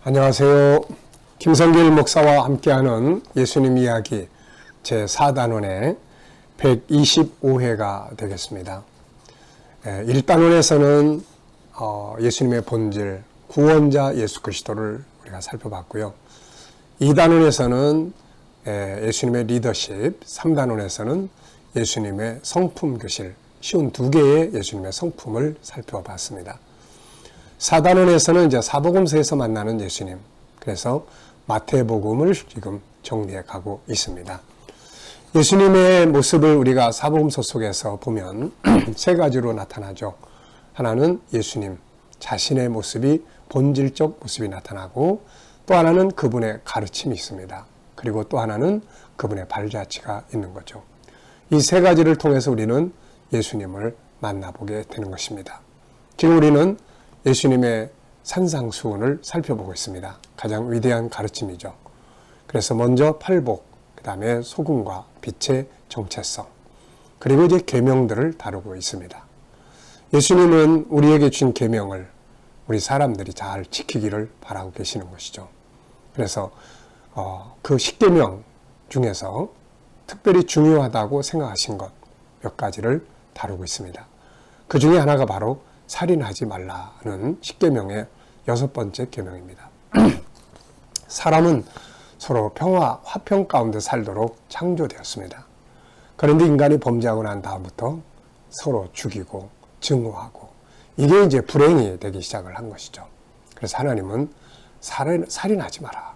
안녕하세요. 김성길 목사와 함께하는 예수님 이야기 제4단원의 125회가 되겠습니다. 1단원에서는 예수님의 본질, 구원자 예수 그리스도를 우리가 살펴봤고요. 2단원에서는 예수님의 리더십, 3단원에서는 예수님의 성품 교실, 쉬운 두 개의 예수님의 성품을 살펴봤습니다. 4단원에서는 이제 사복음서에서 만나는 예수님, 그래서 마태복음을 지금 정리해 가고 있습니다. 예수님의 모습을 우리가 사복음서 속에서 보면 세 가지로 나타나죠. 하나는 예수님 자신의 모습이 본질적 모습이 나타나고, 또 하나는 그분의 가르침이 있습니다. 그리고 또 하나는 그분의 발자취가 있는 거죠. 이 세 가지를 통해서 우리는 예수님을 만나보게 되는 것입니다. 지금 우리는 예수님의 산상수훈을 살펴보고 있습니다. 가장 위대한 가르침이죠. 그래서 먼저 팔복, 그 다음에 소금과 빛의 정체성, 그리고 이제 계명들을 다루고 있습니다. 예수님은 우리에게 준 계명을 우리 사람들이 잘 지키기를 바라고 계시는 것이죠. 그래서 그 10계명 중에서 특별히 중요하다고 생각하신 것 몇 가지를 다루고 있습니다. 그 중에 하나가 바로 살인하지 말라는 10계명의 6번째 계명입니다. 사람은 서로 평화, 화평 가운데 살도록 창조되었습니다. 그런데 인간이 범죄하고 난 다음부터 서로 죽이고 증오하고, 이게 이제 불행이 되기 시작을 한 것이죠. 그래서 하나님은 살인하지 마라,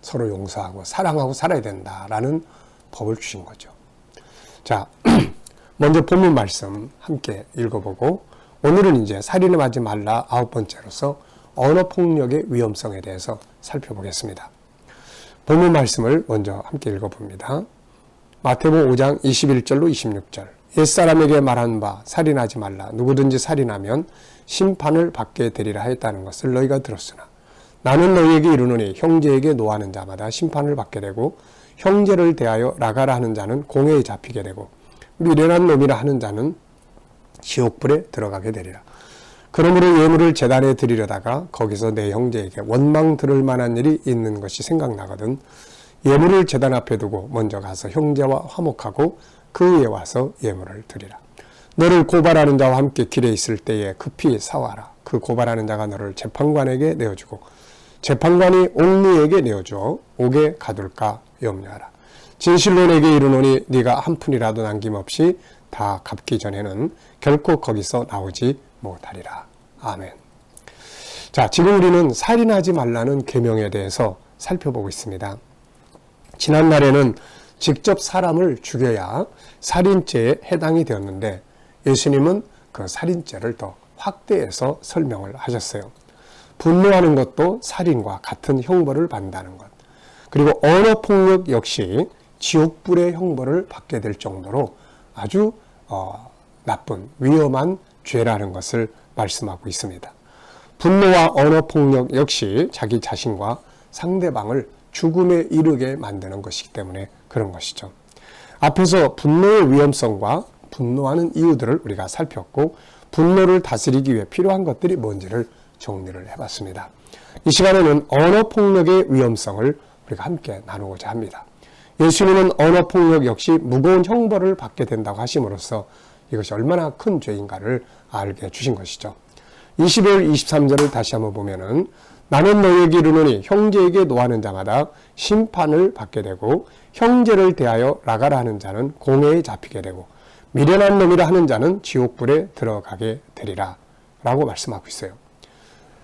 서로 용서하고 사랑하고 살아야 된다라는 법을 주신 거죠. 자, 먼저 본문 말씀 함께 읽어보고, 오늘은 이제 살인을 하지 말라 9번째로서 언어폭력의 위험성에 대해서 살펴보겠습니다. 본문 말씀을 먼저 함께 읽어봅니다. 마태복음 5장 21절로 26절. 옛사람에게 말한 바 살인하지 말라. 누구든지 살인하면 심판을 받게 되리라 했다는 것을 너희가 들었으나 나는 너희에게 이르노니 형제에게 노하는 자마다 심판을 받게 되고, 형제를 대하여 나가라 하는 자는 공회에 잡히게 되고, 미련한 놈이라 하는 자는 지옥불에 들어가게 되리라. 그러므로 예물을 제단에 드리려다가 거기서 내 형제에게 원망 들을 만한 일이 있는 것이 생각나거든 예물을 제단 앞에 두고 먼저 가서 형제와 화목하고 그 위에 와서 예물을 드리라. 너를 고발하는 자와 함께 길에 있을 때에 급히 사와라. 그 고발하는 자가 너를 재판관에게 내어주고 재판관이 옥리에게 내어주어 옥에 가둘까 염려하라. 진실로 내게 이르노니 네가 한 푼이라도 남김없이 다 갚기 전에는 결코 거기서 나오지 못하리라. 아멘. 자, 지금 우리는 살인하지 말라는 계명에 대해서 살펴보고 있습니다. 지난날에는 직접 사람을 죽여야 살인죄에 해당이 되었는데, 예수님은 그 살인죄를 더 확대해서 설명을 하셨어요. 분노하는 것도 살인과 같은 형벌을 받는다는 것, 그리고 언어폭력 역시 지옥불의 형벌을 받게 될 정도로 아주 나쁜 위험한 죄라는 것을 말씀하고 있습니다. 분노와 언어폭력 역시 자기 자신과 상대방을 죽음에 이르게 만드는 것이기 때문에 그런 것이죠. 앞에서 분노의 위험성과 분노하는 이유들을 우리가 살폈고, 분노를 다스리기 위해 필요한 것들이 뭔지를 정리를 해봤습니다. 이 시간에는 언어폭력의 위험성을 우리가 함께 나누고자 합니다. 예수님은 언어폭력 역시 무거운 형벌을 받게 된다고 하심으로써 이것이 얼마나 큰 죄인가를 알게 해주신 것이죠. 21, 23절을 다시 한번 보면은 나는 너희에게 이르노니 형제에게 노하는 자마다 심판을 받게 되고, 형제를 대하여 나가라 하는 자는 공회에 잡히게 되고, 미련한 놈이라 하는 자는 지옥불에 들어가게 되리라 라고 말씀하고 있어요.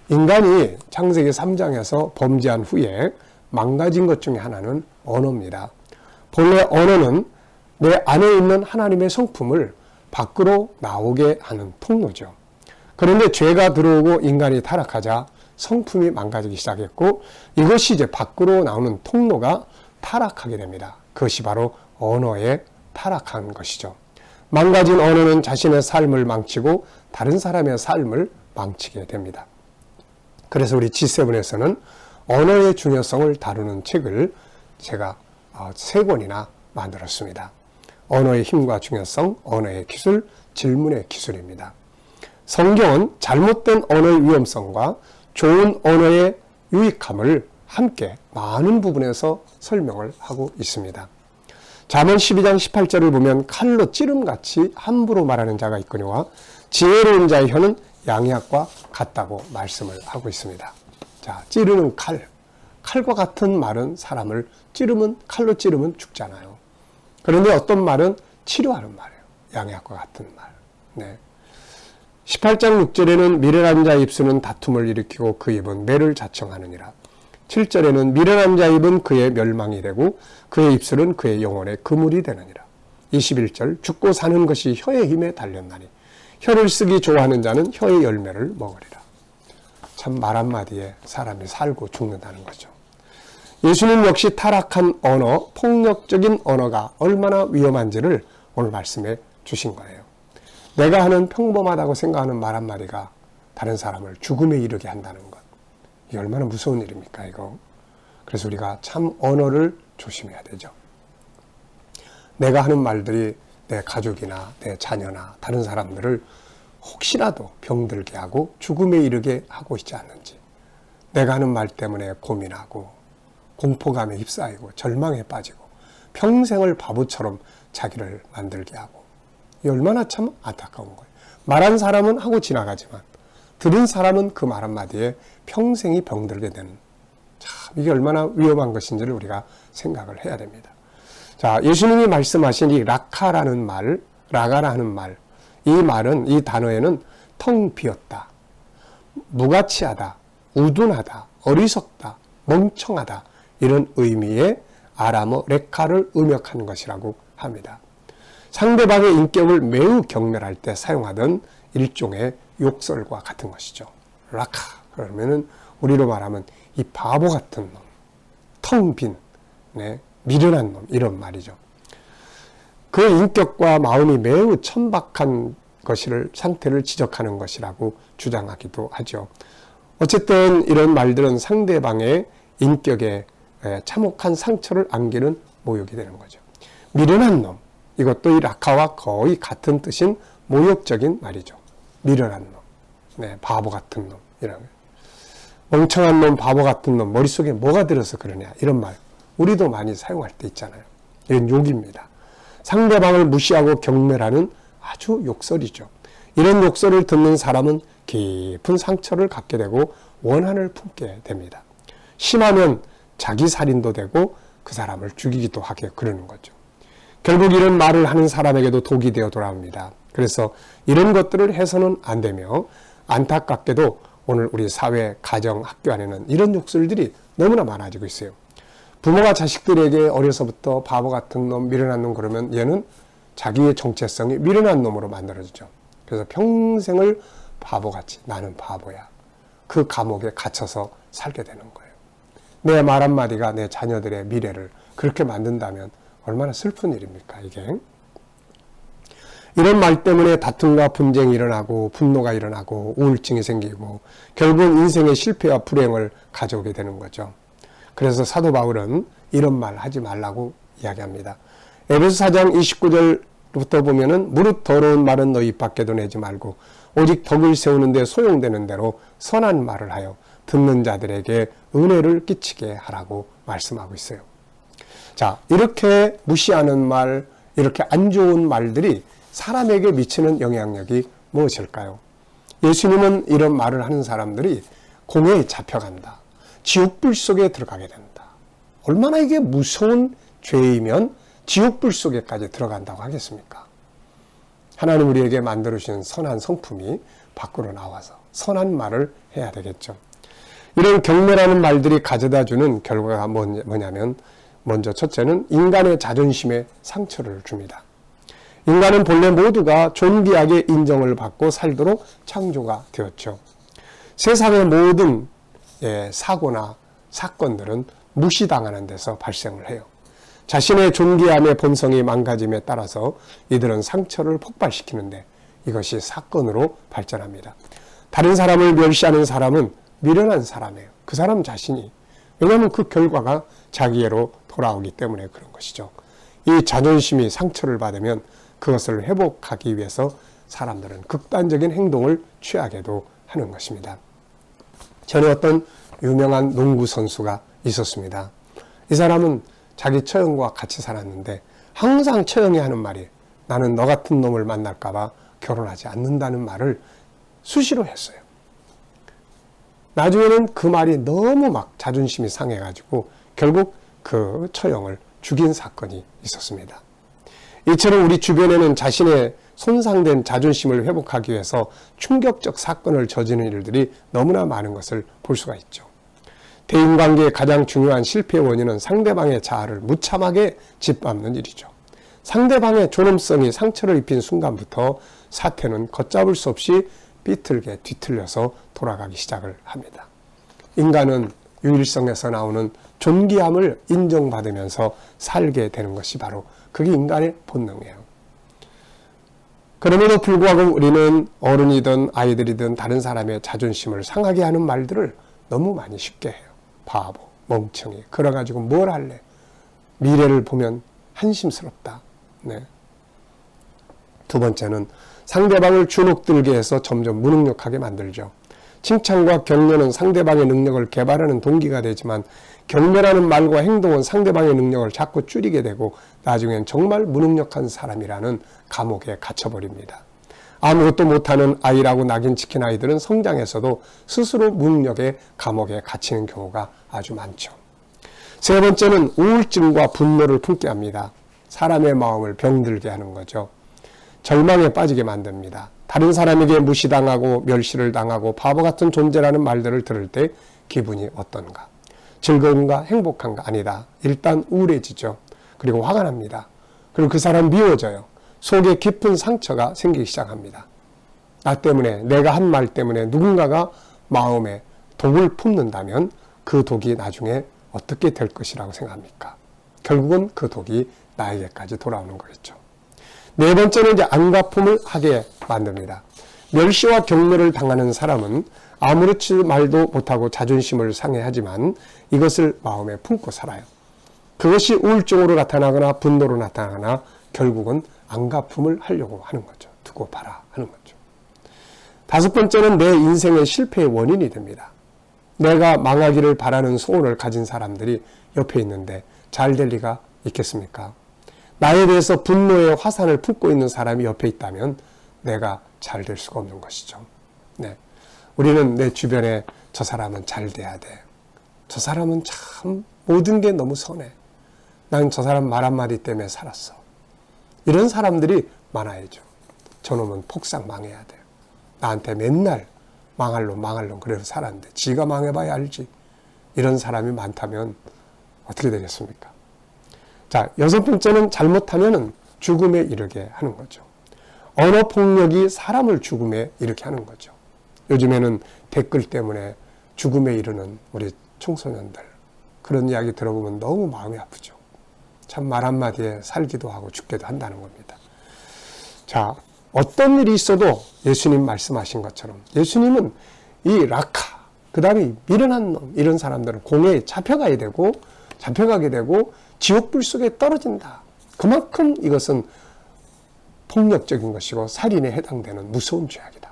인간이 창세기 3장에서 범죄한 후에 망가진 것 중에 하나는 언어입니다. 본래 언어는 내 안에 있는 하나님의 성품을 밖으로 나오게 하는 통로죠. 그런데 죄가 들어오고 인간이 타락하자 성품이 망가지기 시작했고, 이것이 이제 밖으로 나오는 통로가 타락하게 됩니다. 그것이 바로 언어에 타락한 것이죠. 망가진 언어는 자신의 삶을 망치고 다른 사람의 삶을 망치게 됩니다. 그래서 우리 G7에서는 언어의 중요성을 다루는 책을 제가 3권이나 만들었습니다. 언어의 힘과 중요성, 언어의 기술, 질문의 기술입니다. 성경은 잘못된 언어의 위험성과 좋은 언어의 유익함을 함께 많은 부분에서 설명을 하고 있습니다. 잠언 12장 18절을 보면 칼로 찌름같이 함부로 말하는 자가 있거니와 지혜로운 자의 혀는 양약과 같다고 말씀을 하고 있습니다. 자, 찌르는 칼과 같은 말은 사람을 칼로 찌르면 죽잖아요. 그런데 어떤 말은 치료하는 말이에요. 양약과 같은 말. 네. 18장 6절에는 미련한 자의 입술은 다툼을 일으키고 그 입은 매를 자청하느니라. 7절에는 미련한 자의 입은 그의 멸망이 되고 그의 입술은 그의 영혼의 그물이 되느니라. 21절 죽고 사는 것이 혀의 힘에 달렸나니 혀를 쓰기 좋아하는 자는 혀의 열매를 먹으리라. 참 말 한마디에 사람이 살고 죽는다는 거죠. 예수님 역시 타락한 언어, 폭력적인 언어가 얼마나 위험한지를 오늘 말씀해 주신 거예요. 내가 하는 평범하다고 생각하는 말 한마디가 다른 사람을 죽음에 이르게 한다는 것. 이게 얼마나 무서운 일입니까, 이거. 그래서 우리가 참 언어를 조심해야 되죠. 내가 하는 말들이 내 가족이나 내 자녀나 다른 사람들을 혹시라도 병들게 하고 죽음에 이르게 하고 있지 않는지, 내가 하는 말 때문에 고민하고 공포감에 휩싸이고 절망에 빠지고 평생을 바보처럼 자기를 만들게 하고, 이 얼마나 참 안타까운 거예요. 말한 사람은 하고 지나가지만 들은 사람은 그 말 한마디에 평생이 병들게 되는, 참 이게 얼마나 위험한 것인지를 우리가 생각을 해야 됩니다. 자, 예수님이 말씀하신 이 라카라는 말, 라가라는 말, 이 말은, 이 단어에는 텅 비었다, 무가치하다, 우둔하다, 어리석다, 멍청하다, 이런 의미의 아람어 레카를 음역한 것이라고 합니다. 상대방의 인격을 매우 경멸할 때 사용하던 일종의 욕설과 같은 것이죠. 라카, 그러면은 우리로 말하면 이 바보 같은 놈, 텅 빈, 네, 미련한 놈, 이런 말이죠. 그 인격과 마음이 매우 천박한 상태를 지적하는 것이라고 주장하기도 하죠. 어쨌든 이런 말들은 상대방의 인격에 참혹한 상처를 안기는 모욕이 되는 거죠. 미련한 놈, 이것도 이 라카와 거의 같은 뜻인 모욕적인 말이죠. 미련한 놈, 네, 바보 같은 놈, 이런 멍청한 놈, 바보 같은 놈, 머릿속에 뭐가 들어서 그러냐, 이런 말 우리도 많이 사용할 때 있잖아요. 이건 욕입니다. 상대방을 무시하고 경멸하는 아주 욕설이죠. 이런 욕설을 듣는 사람은 깊은 상처를 갖게 되고 원한을 품게 됩니다. 심하면 자기 살인도 되고 그 사람을 죽이기도 하게 그러는 거죠. 결국 이런 말을 하는 사람에게도 독이 되어 돌아옵니다. 그래서 이런 것들을 해서는 안 되며, 안타깝게도 오늘 우리 사회, 가정, 학교 안에는 이런 욕설들이 너무나 많아지고 있어요. 부모가 자식들에게 어려서부터 바보 같은 놈, 미련한 놈 그러면 얘는 자기의 정체성이 미련한 놈으로 만들어지죠. 그래서 평생을 바보같이, 나는 바보야, 그 감옥에 갇혀서 살게 되는 거예요. 내 말 한마디가 내 자녀들의 미래를 그렇게 만든다면 얼마나 슬픈 일입니까, 이게. 이런 말 때문에 다툼과 분쟁이 일어나고 분노가 일어나고 우울증이 생기고 결국 인생의 실패와 불행을 가져오게 되는 거죠. 그래서 사도 바울은 이런 말 하지 말라고 이야기합니다. 에베소 4장 29절부터 보면은 무릇 더러운 말은 너희 입 밖에도 내지 말고 오직 덕을 세우는 데 소용되는 대로 선한 말을 하여 듣는 자들에게 은혜를 끼치게 하라고 말씀하고 있어요. 자, 이렇게 무시하는 말, 이렇게 안 좋은 말들이 사람에게 미치는 영향력이 무엇일까요? 예수님은 이런 말을 하는 사람들이 공회에 잡혀간다, 지옥불 속에 들어가게 된다. 얼마나 이게 무서운 죄이면 지옥불 속에까지 들어간다고 하겠습니까? 하나님 우리에게 만들어주신 선한 성품이 밖으로 나와서 선한 말을 해야 되겠죠. 이런 경멸하는 말들이 가져다주는 결과가 뭐냐면, 먼저 첫째는 인간의 자존심에 상처를 줍니다. 인간은 본래 모두가 존귀하게 인정을 받고 살도록 창조가 되었죠. 세상의 모든 사고나 사건들은 무시당하는 데서 발생을 해요. 자신의 존귀함의 본성이 망가짐에 따라서 이들은 상처를 폭발시키는데 이것이 사건으로 발전합니다. 다른 사람을 멸시하는 사람은 미련한 사람이에요. 그 사람 자신이. 왜냐하면 그 결과가 자기애로 돌아오기 때문에 그런 것이죠. 이 자존심이 상처를 받으면 그것을 회복하기 위해서 사람들은 극단적인 행동을 취하게도 하는 것입니다. 전에 어떤 유명한 농구 선수가 있었습니다. 이 사람은 자기 처형과 같이 살았는데 항상 처형이 하는 말이 나는 너 같은 놈을 만날까 봐 결혼하지 않는다는 말을 수시로 했어요. 나중에는 그 말이 너무 막 자존심이 상해가지고 결국 그 처형을 죽인 사건이 있었습니다. 이처럼 우리 주변에는 자신의 손상된 자존심을 회복하기 위해서 충격적 사건을 저지르는 일들이 너무나 많은 것을 볼 수가 있죠. 대인관계의 가장 중요한 실패의 원인은 상대방의 자아를 무참하게 짓밟는 일이죠. 상대방의 존엄성이 상처를 입힌 순간부터 사태는 걷잡을 수 없이 삐뚤게 뒤틀려서 돌아가기 시작을 합니다. 인간은 유일성에서 나오는 존귀함을 인정받으면서 살게 되는 것이 바로 그게 인간의 본능이에요. 그럼에도 불구하고 우리는 어른이든 아이들이든 다른 사람의 자존심을 상하게 하는 말들을 너무 많이 쉽게 해요. 바보, 멍청이, 그래가지고 뭘 할래? 미래를 보면 한심스럽다. 네. 두 번째는 상대방을 주눅들게 해서 점점 무능력하게 만들죠. 칭찬과 격려는 상대방의 능력을 개발하는 동기가 되지만 경멸하는 말과 행동은 상대방의 능력을 자꾸 줄이게 되고 나중엔 정말 무능력한 사람이라는 감옥에 갇혀버립니다. 아무것도 못하는 아이라고 낙인 찍힌 아이들은 성장에서도 스스로 무능력의 감옥에 갇히는 경우가 아주 많죠. 세 번째는 우울증과 분노를 품게 합니다. 사람의 마음을 병들게 하는 거죠. 절망에 빠지게 만듭니다. 다른 사람에게 무시당하고 멸시를 당하고 바보 같은 존재라는 말들을 들을 때 기분이 어떤가? 즐거운가? 행복한가? 아니다. 일단 우울해지죠. 그리고 화가 납니다. 그리고 그 사람 미워져요. 속에 깊은 상처가 생기기 시작합니다. 나 때문에, 내가 한 말 때문에 누군가가 마음에 독을 품는다면 그 독이 나중에 어떻게 될 것이라고 생각합니까? 결국은 그 독이 나에게까지 돌아오는 거겠죠. 네 번째는 이제 안갚음을 하게 만듭니다. 멸시와 경멸을 당하는 사람은 아무렇지 말도 못하고 자존심을 상해하지만 이것을 마음에 품고 살아요. 그것이 우울증으로 나타나거나 분노로 나타나거나 결국은 안갚음을 하려고 하는 거죠. 두고 봐라 하는 거죠. 다섯 번째는 내 인생의 실패의 원인이 됩니다. 내가 망하기를 바라는 소원을 가진 사람들이 옆에 있는데 잘 될 리가 있겠습니까? 나에 대해서 분노의 화산을 품고 있는 사람이 옆에 있다면 내가 잘 될 수가 없는 것이죠. 네. 우리는 내 주변에 저 사람은 잘 돼야 돼. 저 사람은 참 모든 게 너무 선해. 난 저 사람 말 한마디 때문에 살았어. 이런 사람들이 많아야죠. 저놈은 폭삭 망해야 돼요. 나한테 맨날 망할 놈 그래서 살았는데 지가 망해봐야 알지. 이런 사람이 많다면 어떻게 되겠습니까? 자, 여섯 번째는 잘못하면 죽음에 이르게 하는 거죠. 언어폭력이 사람을 죽음에 이르게 하는 거죠. 요즘에는 댓글 때문에 죽음에 이르는 우리 청소년들 그런 이야기 들어보면 너무 마음이 아프죠. 참 말 한마디에 살기도 하고 죽기도 한다는 겁니다. 자, 어떤 일이 있어도 예수님 말씀하신 것처럼 예수님은 이 라카, 그 다음에 미련한 놈 이런 사람들은 공회에 잡혀가게 되고 지옥불 속에 떨어진다. 그만큼 이것은 폭력적인 것이고 살인에 해당되는 무서운 죄악이다.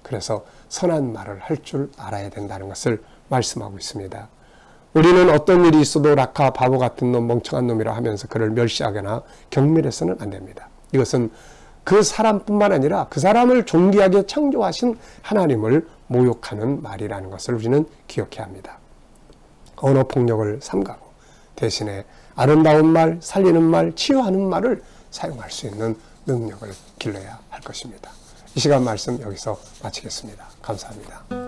그래서 선한 말을 할 줄 알아야 된다는 것을 말씀하고 있습니다. 우리는 어떤 일이 있어도 라카 바보 같은 놈 멍청한 놈이라 하면서 그를 멸시하거나 경멸해서는 안 됩니다. 이것은 그 사람뿐만 아니라 그 사람을 존귀하게 창조하신 하나님을 모욕하는 말이라는 것을 우리는 기억해야 합니다. 언어폭력을 삼가고 대신에 아름다운 말, 살리는 말, 치유하는 말을 사용할 수 있는 능력을 길러야 할 것입니다. 이 시간 말씀 여기서 마치겠습니다. 감사합니다.